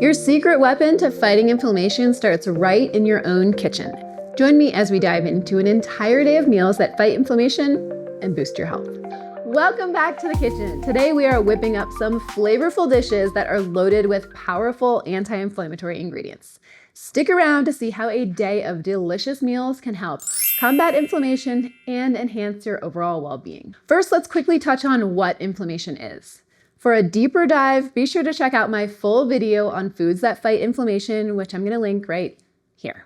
Your secret weapon to fighting inflammation starts right in your own kitchen. Join me as we dive into an entire day of meals that fight inflammation and boost your health. Welcome back to the kitchen. Today we are whipping up some flavorful dishes that are loaded with powerful anti-inflammatory ingredients. Stick around to see how a day of delicious meals can help combat inflammation and enhance your overall well-being. First, let's quickly touch on what inflammation is. For a deeper dive, be sure to check out my full video on foods that fight inflammation, which I'm going to link right here.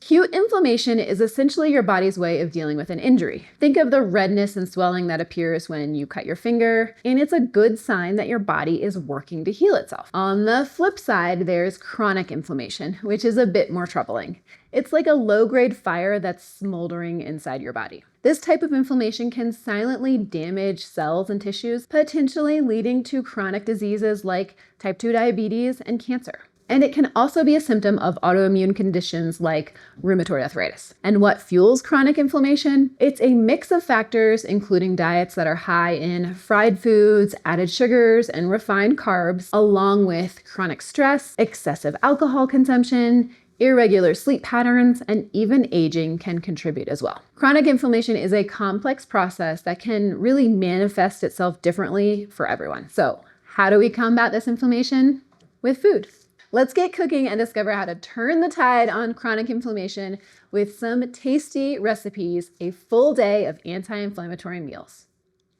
Acute inflammation is essentially your body's way of dealing with an injury. Think of the redness and swelling that appears when you cut your finger, and it's a good sign that your body is working to heal itself. On the flip side, there's chronic inflammation, which is a bit more troubling. It's like a low-grade fire that's smoldering inside your body. This type of inflammation can silently damage cells and tissues, potentially leading to chronic diseases like type 2 diabetes and cancer. And it can also be a symptom of autoimmune conditions like rheumatoid arthritis. And what fuels chronic inflammation? It's a mix of factors, including diets that are high in fried foods, added sugars, and refined carbs, along with chronic stress, excessive alcohol consumption, irregular sleep patterns, and even aging can contribute as well. Chronic inflammation is a complex process that can really manifest itself differently for everyone. So, how do we combat this inflammation? With food. Let's get cooking and discover how to turn the tide on chronic inflammation with some tasty recipes, a full day of anti-inflammatory meals.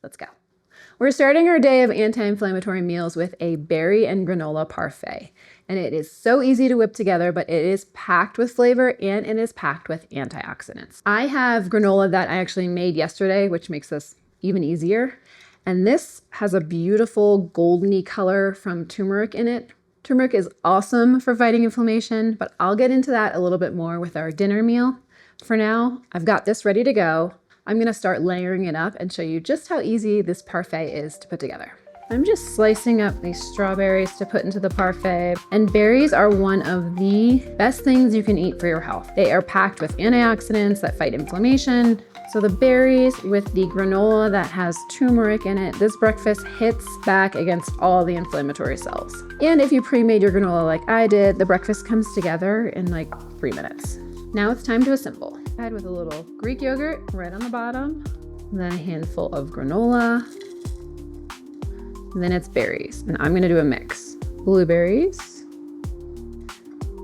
Let's go. We're starting our day of anti-inflammatory meals with a berry and granola parfait. And it is so easy to whip together, but it is packed with flavor and it is packed with antioxidants. I have granola that I actually made yesterday, which makes this even easier. And this has a beautiful goldeny color from turmeric in it. Turmeric is awesome for fighting inflammation, but I'll get into that a little bit more with our dinner meal. For now, I've got this ready to go. I'm gonna start layering it up and show you just how easy this parfait is to put together. I'm just slicing up these strawberries to put into the parfait. And berries are one of the best things you can eat for your health. They are packed with antioxidants that fight inflammation. So the berries with the granola that has turmeric in it, this breakfast hits back against all the inflammatory cells. And if you pre-made your granola like I did, the breakfast comes together in like 3 minutes. Now it's time to assemble. Add with a little Greek yogurt right on the bottom, then a handful of granola, and then it's berries. And I'm gonna do a mix. Blueberries,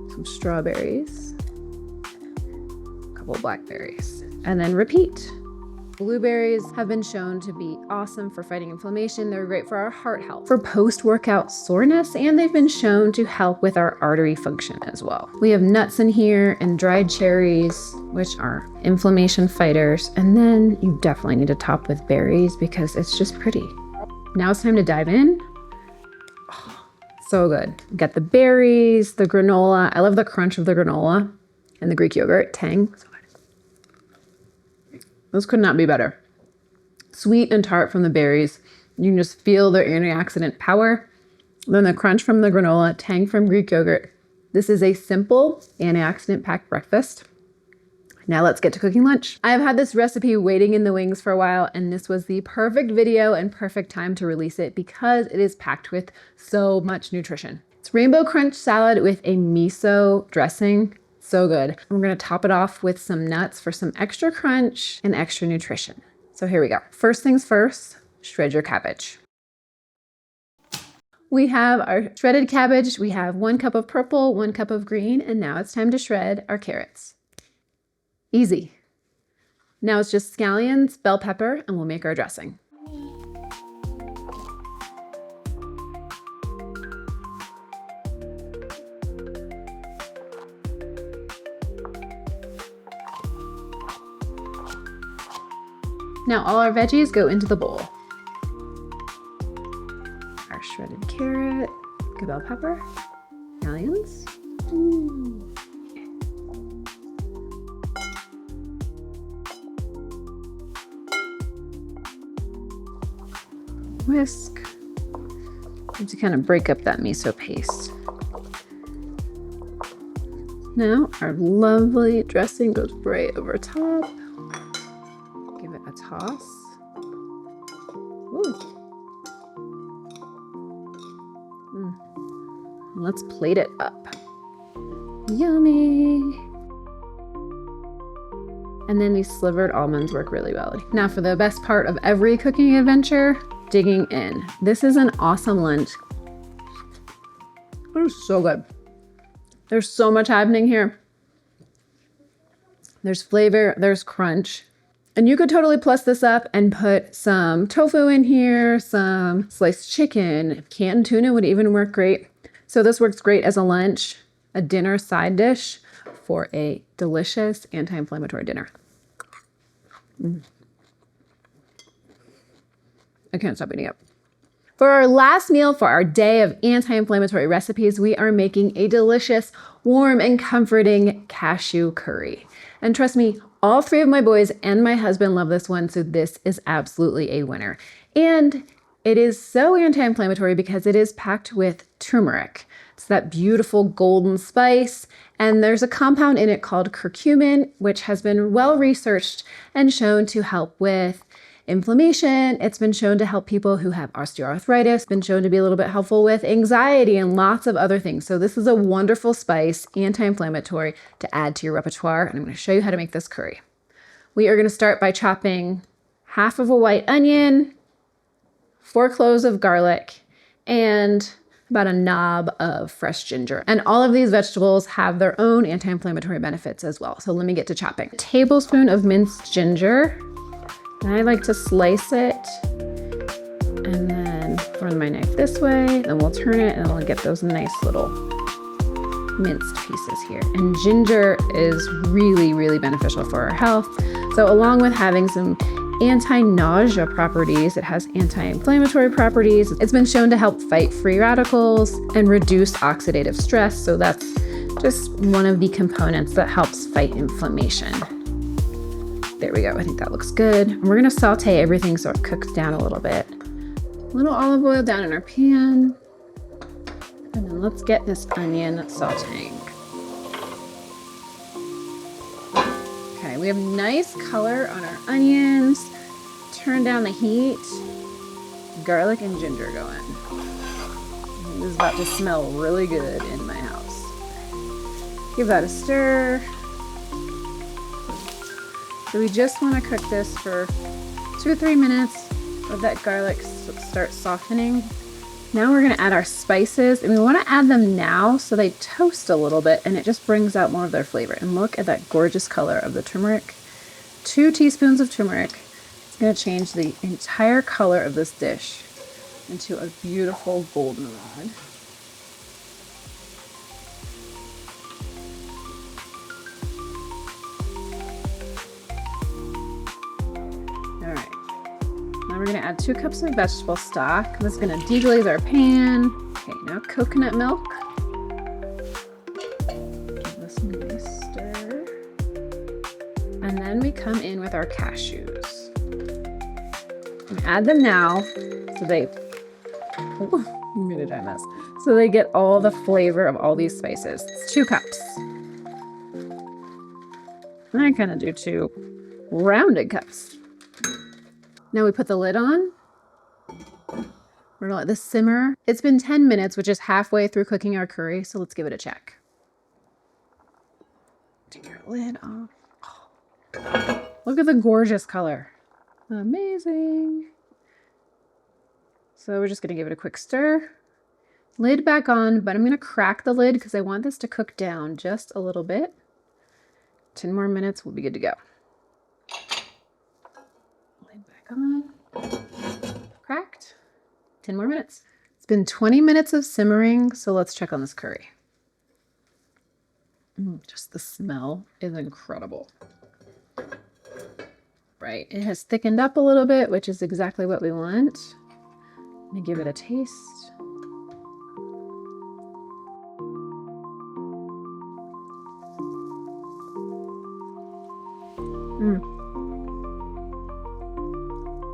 some strawberries, a couple blackberries, and then repeat. Blueberries have been shown to be awesome for fighting inflammation. They're great for our heart health, for post-workout soreness, and they've been shown to help with our artery function as well. We have nuts in here and dried cherries, which are inflammation fighters. And then you definitely need to top with berries because it's just pretty. Now it's time to dive in. Oh, so good. Got the berries, the granola. I love the crunch of the granola and the Greek yogurt. Tang. So good. Those could not be better. Sweet and tart from the berries. You can just feel their antioxidant power. Then the crunch from the granola, tang from Greek yogurt. This is a simple antioxidant-packed breakfast. Now let's get to cooking lunch. I've had this recipe waiting in the wings for a while, and this was the perfect video and perfect time to release it because it is packed with so much nutrition. It's rainbow crunch salad with a miso dressing. So good. We're gonna top it off with some nuts for some extra crunch and extra nutrition. So here we go. First things first, shred your cabbage. We have our shredded cabbage. We have 1 cup of purple, 1 cup of green, and now it's time to shred our carrots. Easy. Now it's just scallions, bell pepper, and we'll make our dressing. Now all our veggies go into the bowl. Our shredded carrot, good bell pepper, scallions. Whisk. To kind of break up that miso paste. Now our lovely dressing goes right over top. Give it a toss. Ooh. let's plate it up. Yummy. And then these slivered almonds work really well. Now for the best part of every cooking adventure, digging in. This is an awesome lunch. It is so good. There's so much happening here. There's flavor, there's crunch. And you could totally plus this up and put some tofu in here, some sliced chicken, canned tuna would even work great. So this works great as a lunch, a dinner side dish for a delicious anti-inflammatory dinner. I can't stop eating it. For our last meal for our day of anti-inflammatory recipes, we are making a delicious, warm and comforting cashew curry. And trust me, all 3 of my boys and my husband love this one, so this is absolutely a winner. And it is so anti-inflammatory because it is packed with turmeric. It's that beautiful golden spice, and there's a compound in it called curcumin, which has been well researched and shown to help with inflammation. It's been shown to help people who have osteoarthritis, been shown to be a little bit helpful with anxiety and lots of other things. So this is a wonderful spice, anti-inflammatory, to add to your repertoire. And I'm going to show you how to make this curry. We are going to start by chopping half of a white onion, 4 cloves of garlic, and about a knob of fresh ginger. And all of these vegetables have their own anti-inflammatory benefits as well. So let me get to chopping. A tablespoon of minced ginger. And I like to slice it and then run my knife this way, and we'll turn it and I'll get those nice little minced pieces here. And ginger is really, really beneficial for our health. So along with having some anti-nausea properties, it has anti-inflammatory properties. It's been shown to help fight free radicals and reduce oxidative stress. So that's just one of the components that helps fight inflammation. There we go. I think that looks good. And we're going to saute everything so it cooks down a little bit. A little olive oil down in our pan. And then let's get this onion sauteing. Okay, we have nice color on our onions. Turn down the heat. Garlic and ginger going. This is about to smell really good in my house. Give that a stir. So we just want to cook this for 2 or 3 minutes. Let that garlic start softening. Now we're going to add our spices, and we want to add them now so they toast a little bit and it just brings out more of their flavor. And look at that gorgeous color of the turmeric. 2 teaspoons of turmeric. It's going to change the entire color of this dish into a beautiful goldenrod. We're going to add 2 cups of vegetable stock. This is going to deglaze our pan. Okay, now coconut milk. Give this a nice stir. And then we come in with our cashews. And add them now so they, I'm going to dye this. So they get all the flavor of all these spices. It's 2 cups. And I kind of do 2 rounded cups. Now we put the lid on. We're gonna let this simmer. It's been 10 minutes, which is halfway through cooking our curry, so let's give it a check. Take our lid off. Oh. Look at the gorgeous color. Amazing. So we're just gonna give it a quick stir. Lid back on, but I'm gonna crack the lid because I want this to cook down just a little bit. 10 more minutes, we'll be good to go. On. Cracked. 10 more minutes. It's been 20 minutes of simmering, so let's check on this curry. Just the smell is incredible. Right, it has thickened up a little bit, which is exactly what we want. Let me give it a taste.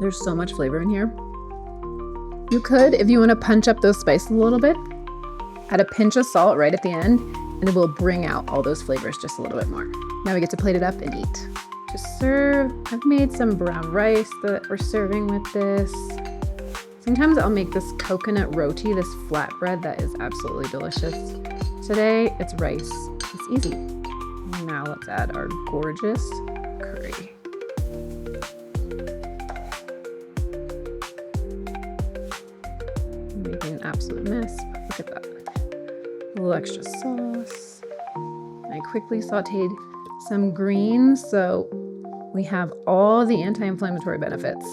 There's so much flavor in here. You could, if you want to punch up those spices a little bit, add a pinch of salt right at the end, and it will bring out all those flavors just a little bit more. Now we get to plate it up and eat. To serve, I've made some brown rice that we're serving with this. Sometimes I'll make this coconut roti, this flatbread that is absolutely delicious. Today, it's rice. It's easy. Now let's add our gorgeous curry. I'm making an absolute mess. Look at that. A little extra sauce. I quickly sauteed some greens, so we have all the anti-inflammatory benefits.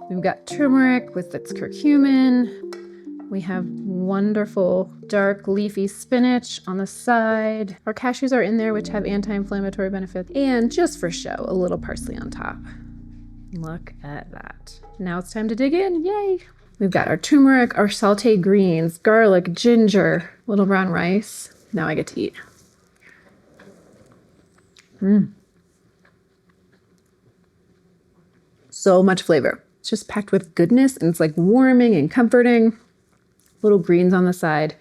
We've got turmeric with its curcumin. We have wonderful dark leafy spinach on the side. Our cashews are in there, which have anti-inflammatory benefits. And just for show, a little parsley on top. Look at that. Now it's time to dig in, yay! We've got our turmeric, our sauteed greens, garlic, ginger, little brown rice. Now I get to eat. So much flavor. It's just packed with goodness, and it's like warming and comforting. Little greens on the side.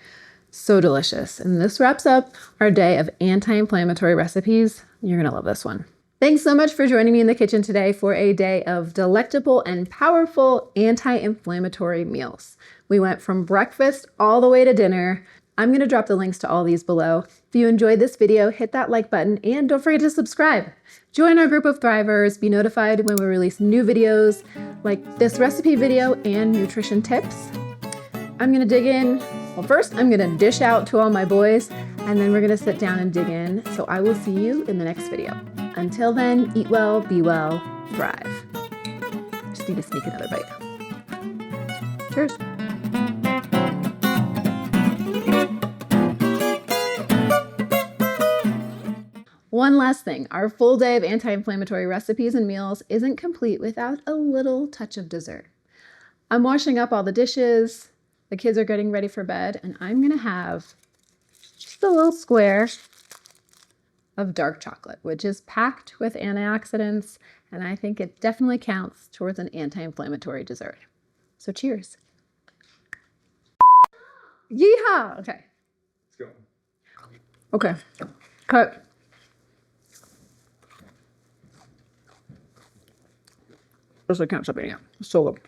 So delicious. And this wraps up our day of anti-inflammatory recipes. You're gonna love this one. Thanks so much for joining me in the kitchen today for a day of delectable and powerful anti-inflammatory meals. We went from breakfast all the way to dinner. I'm gonna drop the links to all these below. If you enjoyed this video, hit that like button and don't forget to subscribe. Join our group of thrivers, be notified when we release new videos like this recipe video and nutrition tips. I'm gonna dig in. Well, first I'm gonna dish out to all my boys, and then we're gonna sit down and dig in. So I will see you in the next video. Until then, eat well, be well, thrive. Just need to sneak another bite. Cheers. One last thing, our full day of anti-inflammatory recipes and meals isn't complete without a little touch of dessert. I'm washing up all the dishes, the kids are getting ready for bed, and I'm gonna have just a little square of dark chocolate, which is packed with antioxidants, and I think it definitely counts towards an anti-inflammatory dessert. So cheers. Yeehaw! Okay. Let's go. Okay. Cut. I can't stop eating it. It's so good.